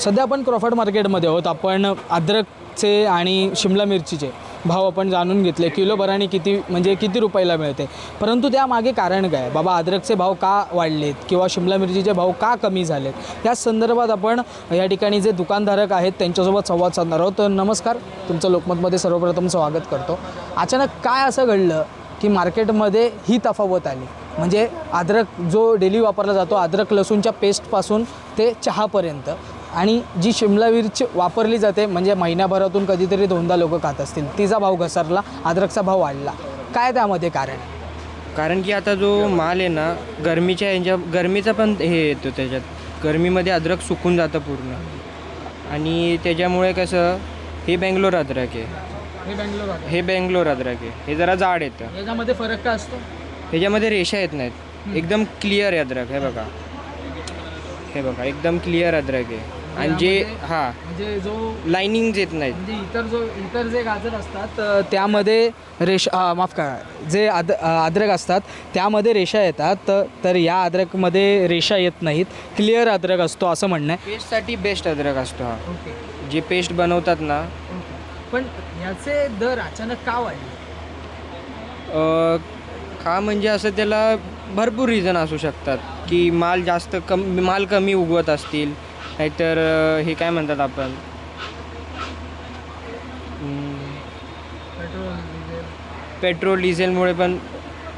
सध्या आपण क्रॉफर्ड मार्केटमध्ये आहोत. आपण अद्रकचे आणि शिमला मिरचीचे भाव आपण जाणून घेतले. किलोभराने किती रुपयाला मिळते. परंतु त्यामागे कारण काय, बाबा अद्रकचे भाव का वाढलेत किंवा शिमला मिरचीचे भाव का कमी झालेत, या संदर्भात आपण या ठिकाणी जे दुकानधारक आहेत त्यांच्यासोबत संवाद साधणार आहोत. तर नमस्कार, तुमचं लोकमतमध्ये सर्वप्रथम स्वागत करतो. अचानक काय असं घडलं की मार्केटमध्ये ही तफावत आली? म्हणजे अद्रक जो डेली वापरला जातो, अद्रक लसूणच्या पेस्टपासून ते चहापर्यंत, आणि जी शिमला मिरच वापरली जाते म्हणजे महिन्याभरातून कधीतरी 2दा लोक खात असतील, तिचा भाव घसरला, अद्रकचा भाव वाढला. काय त्यामध्ये कारण की आता जो माल आहे ना, गरमीचा पण हे येतो त्याच्यात. गरमीमध्ये अद्रक सुकून जातं पूर्ण, आणि त्याच्यामुळे कसं हे बेंगलोर अद्रक आहे, हे बेंगलोर अद्रक आहे, हे जरा जाड येतं. याच्यामध्ये फरक काय असतो? ह्याच्यामध्ये रेषा येत नाहीत, एकदम क्लिअर आहे अद्रक. हे बघा एकदम क्लिअर अद्रक आहे. आणि जे म्हणजे जो लाइनिंग येत नाहीत. म्हणजे इतर जे गाजर असतात त्यामध्ये रेषा, माफ करा, जे अद्रक असतात त्यामध्ये रेषा येतात, तर या अद्रकमध्ये रेषा येत नाहीत, क्लिअर अद्रक असतो असं म्हणणं आहे. पेस्टसाठी बेस्ट अद्रक असतो हा. ओके. जे पेस्ट बनवतात ना. पण याचे दर अचानक का वाढले? का म्हणजे असं त्याला भरपूर रिझन असू शकतात, की माल कमी उगवत असतील, नाहीतर हे काय म्हणतात आपण, पेट्रोल डिझेलमुळे पण,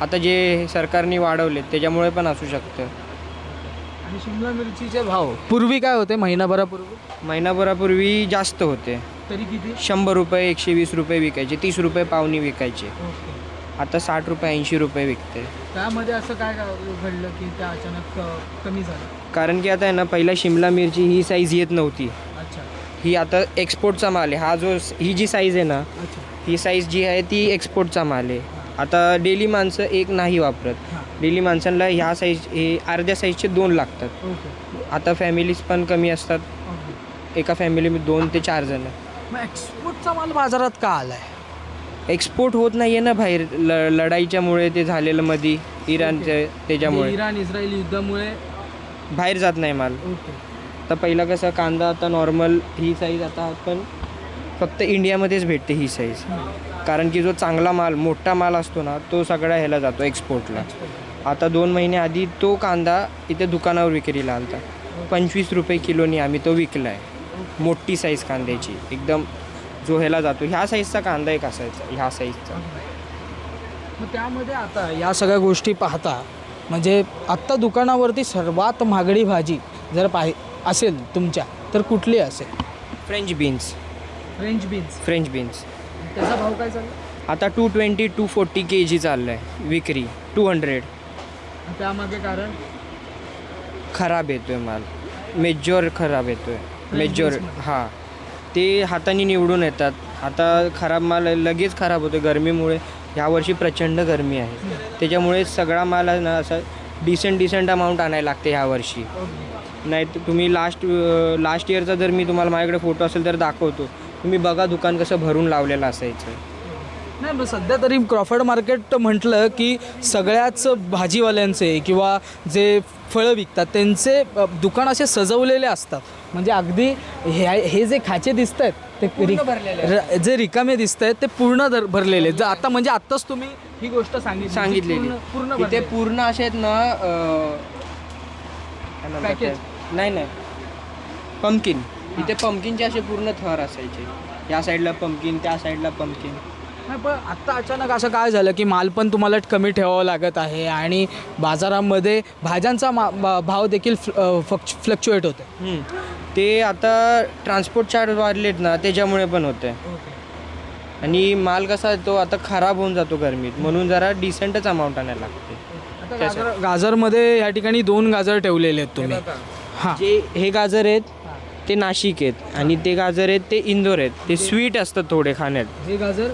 आता जे सरकारने वाढवले त्याच्यामुळे पण असू शकतं. आणि शिमला मिरचीचे भाव पूर्वी काय होते? महिनाभरापूर्वी जास्त होते. तरी किती? 100 रुपये, 120 रुपये विकायचे, 30 रुपये पावणी विकायचे. आता 60 रुपये, 80 रुपये विकते. त्यामध्ये असं काय घडलं की त्या अचानक कमी झालं? कारण की आता आहे ना, पहिला शिमला मिरची ही साईज येत नव्हती. अच्छा. ही आता एक्सपोर्टचा माल आहे. ही जी साईज आहे ना, अच्छा. ही साईज जी आहे ती एक्सपोर्टचा माल आहे. आता डेली माणसं एक नाही वापरत. डेली माणसांना ह्या साईज, हे अर्ध्या साईजचे 2 लागतात. ओके. आता फॅमिलीज पण कमी असतात. एका फॅमिलीमध्ये 2 ते 4 जण. मग एक्सपोर्टचा माल बाजारात का आलाय? एक्सपोर्ट होत नाही आहे ना बाहेर, लढाईच्यामुळे ते झालेलं मध्ये इराणच्या, त्याच्यामुळे इराण इस्रायल युद्धामुळे बाहेर जात नाही माल. ओके. आता पहिला कसं कांदा, आता नॉर्मल ही साईज आता पण फक्त इंडियामध्येच भेटते ही साईज. कारण की जो चांगला माल, मोठा माल असतो ना, तो सगळा ह्याला जातो एक्सपोर्टला. आता 2 महिने आधी तो कांदा इथे दुकानावर विक्रीला आलता. 25 रुपये किलोनी आम्ही तो विकला आहे. मोठी साईज कांद्याची, एकदम जो ह्याला जातो. ह्या साईजचा कांदा एक असायचा, ह्या साईजचा. मग त्यामध्ये आता या सगळ्या गोष्टी पाहता, म्हणजे आत्ता दुकानावरती सर्वात महागडी भाजी जर असेल तुमच्या, तर कुठली असेल? French beans. त्याचा भाव काय चालला? आता 220 240 kg चाललं आहे विक्री. 200. त्यामागे कारण? खराब येतो आहे माल, मेजॉर खराब येतो आहे. मेजॉर हां, ते हाताने निवडून येतात. आता खराब माल लगेच खराब होतो गरमीमुळे. ह्यावर्षी प्रचंड गरमी आहे, त्याच्यामुळे सगळा माल आहे ना, असा डिसेंट अमाऊंट आणायला लागते ह्यावर्षी. नाही तर तुम्ही लास्ट इयरचा जर मी तुम्हाला माझ्याकडे फोटो असेल तर दाखवतो. तुम्ही बघा दुकान कसं भरून लावलेलं असायचं. नाही, मग सध्या तरी क्रॉफर्ड मार्केट म्हटलं की सगळ्याच भाजीवाल्यांचे किंवा जे फळं विकतात त्यांचे दुकान असे सजवलेले असतात. म्हणजे अगदी हे जे खाचे दिसत आहेत ते जे रिकामे दिसत आहेत ते पूर्ण भरलेले. जर आता म्हणजे आत्ताच तुम्ही ही गोष्ट सांगितलेली पूर्ण इथे पूर्ण असे आहेत ना, पॅकेज. नाही, पंपकिन. इथे पंपकिनचे असे पूर्ण थर असायचे. या साईडला पंपकिन, त्या साईडला पंपकिन. नाही, पण आत्ता अचानक असं काय झालं की माल पण तुम्हाला कमी ठेवावा लागत आहे आणि बाजारामध्ये भाज्यांचा भाव देखील फ्लक्च्युएट होते. ते आता ट्रान्सपोर्ट चार्ज वाढलेत ना, त्याच्यामुळे पण होतं आहे. आणि माल कसा तो आता खराब होऊन जातो गरमीत, म्हणून जरा डिसेंटच अमाऊंट आणायला लागते. आता गाजरमध्ये या ठिकाणी 2 गाजर ठेवलेले आहेत तुम्ही. हां, जे हे गाजर आहेत ते नाशिक आहेत, आणि ते गाजर आहेत ते इंदोर आहेत. ते स्वीट असतात थोडे खाण्यात. हे गाजर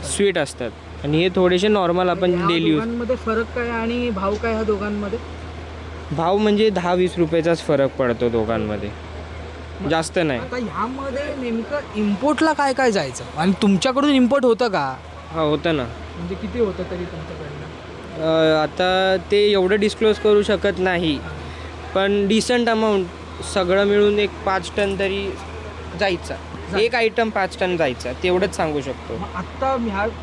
स्वीट असतात आणि हे थोडेसे नॉर्मल आपण डेली यूज. दोघांमध्ये फरक काय आणि भाव काय ह्या दोघांमध्ये? भाव म्हणजे 10-20 रुपयाचाच फरक पडतो दोघांमध्ये, जास्त नाही. आता ह्यामध्ये नेमकं इम्पोर्टला काय काय जायचं आणि तुमच्याकडून इम्पोर्ट होतं का? हा, होतं ना. म्हणजे किती होतं तरी तुमच्याकडनं? आता ते एवढं डिस्क्लोज करू शकत नाही, पण डिसेंट अमाऊंट सगळं मिळून एक 5 टन तरी जायचा. एक आयटम 5 टन जायचा, तेवढंच सांगू शकतो. मग आत्ता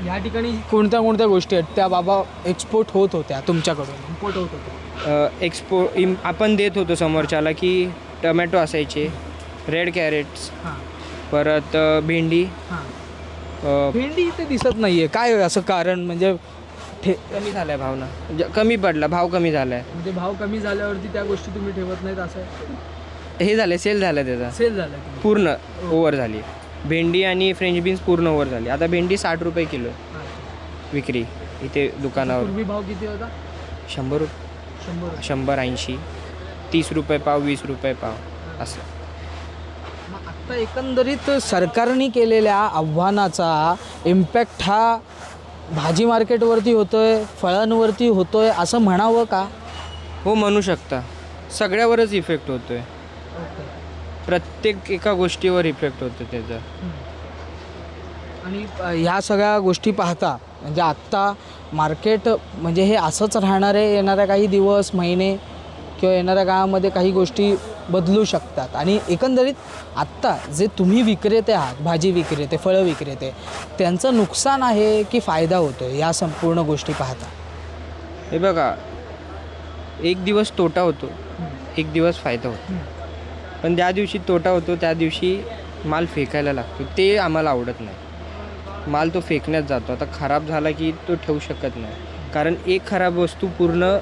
ह्या ठिकाणी कोणत्या कोणत्या गोष्टी आहेत त्या बाबा एक्सपोर्ट होत होत्या तुमच्याकडून, इम्पोर्ट होत होत्या? आपण देत होतो समोरच्याला की टमॅटो असायचे, रेड कॅरेट्स, हां परत भेंडी. हां. भेंडी इथे दिसत नाही आहे, काय असं कारण? म्हणजे कमी झाला आहे भाव ना, कमी पडला, भाव कमी झाला आहे. म्हणजे भाव कमी झाल्यावरती त्या गोष्टी तुम्ही ठेवत नाहीत असं हे झालं, सेल झालं त्याचा, सेल झालं पूर्ण ओव्हर झाली. भेंडी आणि फ्रेंच बीन्स पूर्ण ओव्हर झाली. आता भेंडी 60 रुपये किलो विक्री इथे दुकानावर. पूर्वी भाव किती होता? 100, 100, 80, 30 रुपये पाव, 20 रुपये पाव असं. मग आत्ता एकंदरीत सरकारने केलेल्या आव्हानाचा इम्पॅक्ट हा भाजी मार्केटवरती होतोय, फळांवरती होतोय असं म्हणावं का? हो, म्हणू शकता. सगळ्यावरच इफेक्ट होतो आहे. प्रत्येक एका गोष्टीवर इफेक्ट होतो त्याचा. आणि ह्या सगळ्या गोष्टी पाहता म्हणजे आत्ता मार्केट म्हणजे हे असंच राहणार आहे, येणाऱ्या काही दिवस, महिने किंवा येणाऱ्या काळामध्ये काही गोष्टी बदलू शकतात. आणि एकंदरीत आत्ता जे तुम्ही विक्रेते आहात, भाजी विक्रेते, फळं विक्रेते, त्यांचं नुकसान आहे की फायदा होतो आहे या संपूर्ण गोष्टी पाहता? हे बघा, एक दिवस तोटा होतो, एक दिवस फायदा होतो. पण ज्या दिवशी तोटा होतो त्या दिवशी माल फेकायला लागतो, ते आम्हाला आवडत नाही. माल तो फेकण्यात जातो. आता खराब झाला की तो ठेवू शकत नाही, कारण एक खराब वस्तू पूर्ण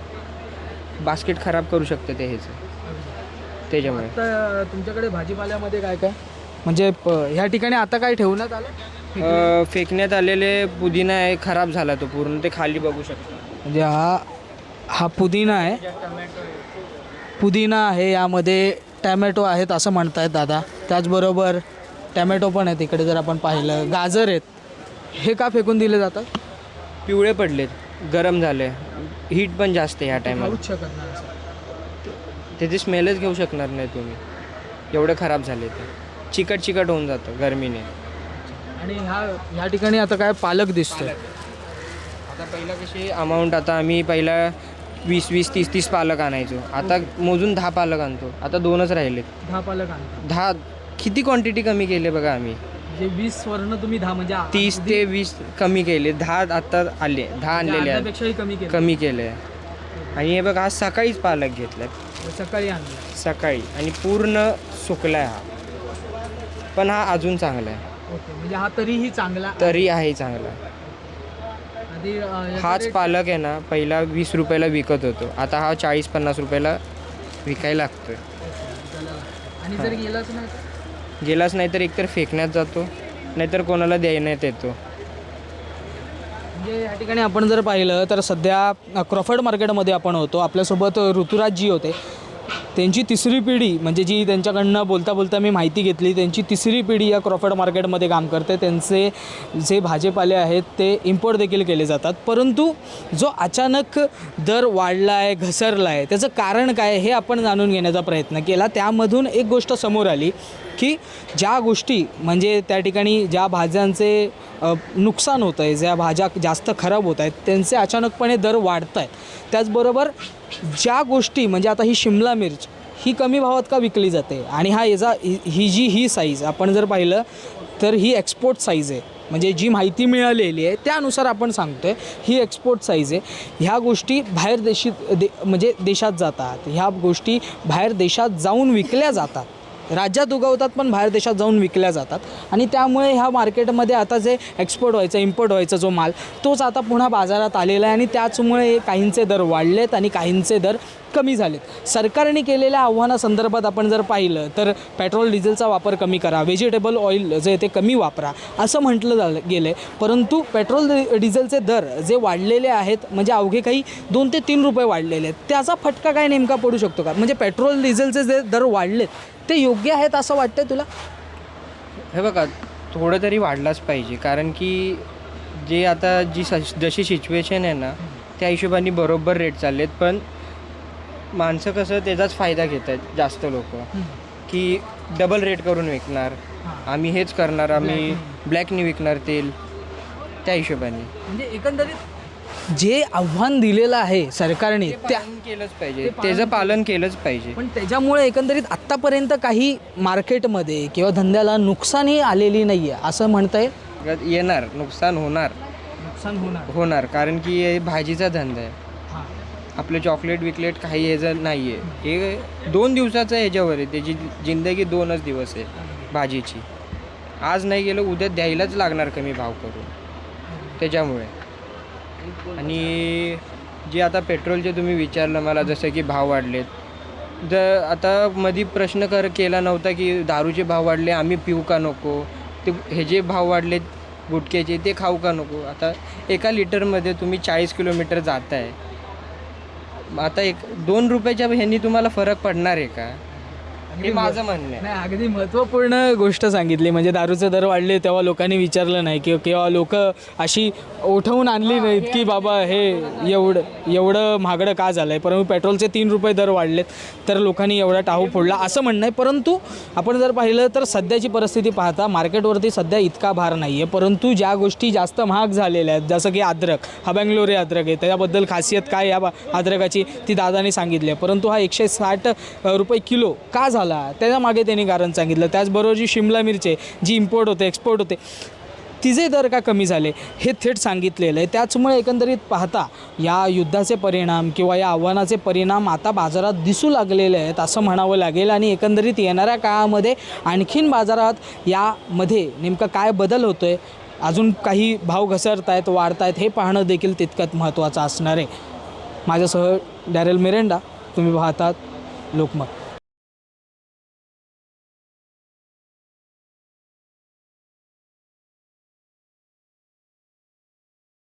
बास्केट खराब करू शकते ते ह्याचं. त्याच्यामुळे आता तुमच्याकडे भाजीपाल्यामध्ये काय काय म्हणजे ह्या ठिकाणी आता काय ठेवण्यात आलं? फेकण्यात आलेले पुदिना आहे, खराब झाला तो पूर्ण, ते खाली बघू शकता. म्हणजे हा पुदिना आहे, पुदिना आहे, यामध्ये टॅमॅटो आहेत असं म्हणतायत दादा. त्याचबरोबर टॅमॅटो पण आहेत इकडे, जर आपण पाहिलं गाजर आहेत. हे का फेकून दिले जातात? पिवळे पडलेत, गरम झाले, हीट पण जास्त आहे ह्या टायमाला. खाऊच शकत नाही असं. त्याची स्मेलच घेऊ शकणार नाही तुम्ही, एवढे खराब झाले ते. चिकट चिकट होऊन जातं गरमीने. आणि ह्या ठिकाणी आता काय पालक दिसतोय. आता पहिला कशी अमाऊंट, आता आम्ही पहिला 20-20, 30-30 पालक आणायचो, आता मोजून 10 पालक आणतो. आता 2च राहिलेत. 10 पालक आणतात. 10 किती क्वांटिटी कमी केली बघा आम्ही. म्हणजे 20 वरनं तुम्ही 10 म्हणजे 30 ते 20 कमी केले. 10 आता आले, 10 आणलेले आहेत, पेक्षाही कमी केलं. कमी केले. आणि हे बघा, आज सकाळीच पालक घेतलाय, सकाळी आणलं सकाळी, आणि पूर्ण सुकलाय हा. पण हा अजून चांगला आहे. ओके, म्हणजे हा तरीही चांगला तरी आहे चांगला. आधी हाच पालक आहे ना, पहिला 20 रुपयाला विकत होतो, आता हा 40-50 रुपयाला विकायला लागतोय. आणि जर गेलाच नाही तर? गेलाच नाही तर एकतर फेकण्यात जातो, नाहीतर कोणाला देण्यात येतो. म्हणजे या ठिकाणी आपण जर पाहिलं तर सध्या क्रॉफर्ड मार्केटमध्ये आपण होतो. आपल्यासोबत ऋतुराजजी होते. त्यांची 3री पिढी, म्हणजे जी त्यांच्याकडनं बोलता बोलता मी माहिती घेतली, त्यांची 3री पिढी या क्रॉफर्ड मार्केटमध्ये काम करते. त्यांचे जे भाजीपाले आहेत ते इम्पोर्ट देखील केले जातात. परंतु जो अचानक दर वाढला आहे, घसरला आहे, त्याचं कारण काय हे आपण जाणून घेण्याचा प्रयत्न केला. त्यामधून एक गोष्ट समोर आली की ज्या गोष्टी म्हणजे त्या ठिकाणी ज्या भाज्यांचे नुकसान होतं आहे, ज्या भाज्या जास्त खराब होत आहेत, त्यांचे अचानकपणे दर वाढत आहेत. त्याचबरोबर ज्या गोष्टी म्हणजे आता ही शिमला मिर्च ही कमी भावात का विकली जाते, आणि ही साईज आपण जर पाहिलं तर ही एक्सपोर्ट साईज आहे. म्हणजे जी माहिती मिळालेली आहे त्यानुसार आपण सांगतो आहे, ही एक्सपोर्ट साईज आहे. ह्या गोष्टी बाहेर म्हणजे देशात जातात, ह्या गोष्टी बाहेर देशात जाऊन विकल्या जातात. राज्यात उगवतात पण बाहेर देशात जाऊन विकल्या जातात. आणि त्यामुळे ह्या मार्केटमध्ये आता जे एक्सपोर्ट व्हायचं, इम्पोर्ट व्हायचा जो माल, तोच आता पुन्हा बाजारात आलेला आहे. आणि त्याचमुळे काहींचे दर वाढलेत आणि काहींचे दर कमी झालेत. सरकारने केलेल्या आव्हानासंदर्भात आपण जर पाहिलं तर पेट्रोल डिझेलचा वापर कमी करा, व्हेजिटेबल ऑइल जे ते कमी वापरा असं म्हटलं गेलं आहे. परंतु पेट्रोल डिझेलचे दर जे वाढलेले आहेत, म्हणजे अवघे काही 2 ते 3 रुपये वाढलेले आहेत, त्याचा फटका काय नेमका पडू शकतो का? म्हणजे पेट्रोल डिझेलचे जे दर वाढलेत ते योग्य आहेत असं वाटतंय तुला? हे बघा, थोडं तरी वाढलाच पाहिजे, कारण की जे आता जशी सिच्युएशन आहे ना, त्या हिशोबाने बरोबर रेट चाललेत. पण माणसं कसं त्याचाच फायदा घेत आहेत जास्त लोक, की डबल रेट करून विकणार, आम्ही हेच करणार, आम्ही ब्लॅकनी विकणार तेल, त्या हिशोबाने. म्हणजे एकंदरीत जे आव्हान दिलेलं आहे सरकारने त्या पालन केलंच पाहिजे, त्याचं पालन केलंच पाहिजे. पण त्याच्यामुळे एकंदरीत आत्तापर्यंत काही मार्केटमध्ये किंवा धंद्याला नुकसानही आलेली नाही आहे असं म्हणता येईल. येणार, नुकसान होणार नुकसान होणार कारण की हे भाजीचा धंदा आहे. आपलं चॉकलेट विकलेट काही ह्याचं नाही आहे. हे 2 दिवसाचं ह्याच्यावर आहे, त्याची जिंदगी 2च दिवस आहे भाजीची. आज नाही गेलं उद्या द्यायलाच लागणार कमी भाव करून त्याच्यामुळे. आणि जे आता पेट्रोलचे तुम्ही विचारलं मला, जसं की भाव वाढलेत, जर आता मधी प्रश्न केला नव्हता की दारूचे भाव वाढले आम्ही पिऊ का नको, ते हे जे भाव वाढलेत गुटख्याचे ते खाऊ का नको. आता 1 लिटरमध्ये तुम्ही 40 किलोमीटर जाताय, आता 2 रुपयाच्या ह्यांनी तुम्हाला फरक पडणार आहे का, हे माझं म्हणणं आहे. नाही, अगदी महत्त्वपूर्ण गोष्ट सांगितली. म्हणजे दारूचे दर वाढले तेव्हा लोकांनी विचारलं नाही किंवा लोक अशी उठवून आणली नाहीत की बाबा हे एवढं महागडं का झालं आहे. परंतु पेट्रोलचे 3 रुपये दर वाढलेत तर लोकांनी एवढा टाहू फोडला असं म्हणणं आहे. परंतु आपण जर पाहिलं तर सध्याची परिस्थिती पाहता मार्केटवरती सध्या इतका भार नाही आहे. परंतु ज्या गोष्टी जास्त महाग झालेल्या आहेत, जसं की अद्रक, हा बँगलोरी अद्रक आहे, त्याच्याबद्दल खासियत काय या अद्रकाची ती दादानी सांगितली आहे. परंतु हा 160 रुपये किलो का झाला त्याच्या मागे त्यांनी कारण सांगितलं. त्याचबरोबर जी शिमला मिरची जी इम्पोर्ट होते एक्सपोर्ट होते तिचे दर का कमी झाले हे थेट सांगितलेलं आहे. त्याचमुळे एकंदरीत पाहता या युद्धाचे परिणाम किंवा या आव्हानाचे परिणाम आता बाजारात दिसू लागलेले आहेत असं म्हणावं लागेल. आणि एकंदरीत येणाऱ्या काळामध्ये आणखीन बाजारात यामध्ये नेमका काय बदल होतो आहे, अजून काही भाव घसरत आहेत वाढत आहेत हे पाहणं देखील तितकंच महत्त्वाचं असणार आहे. माझ्यासह डॅरेल मिरेंडा, तुम्ही पाहतात लोकमत.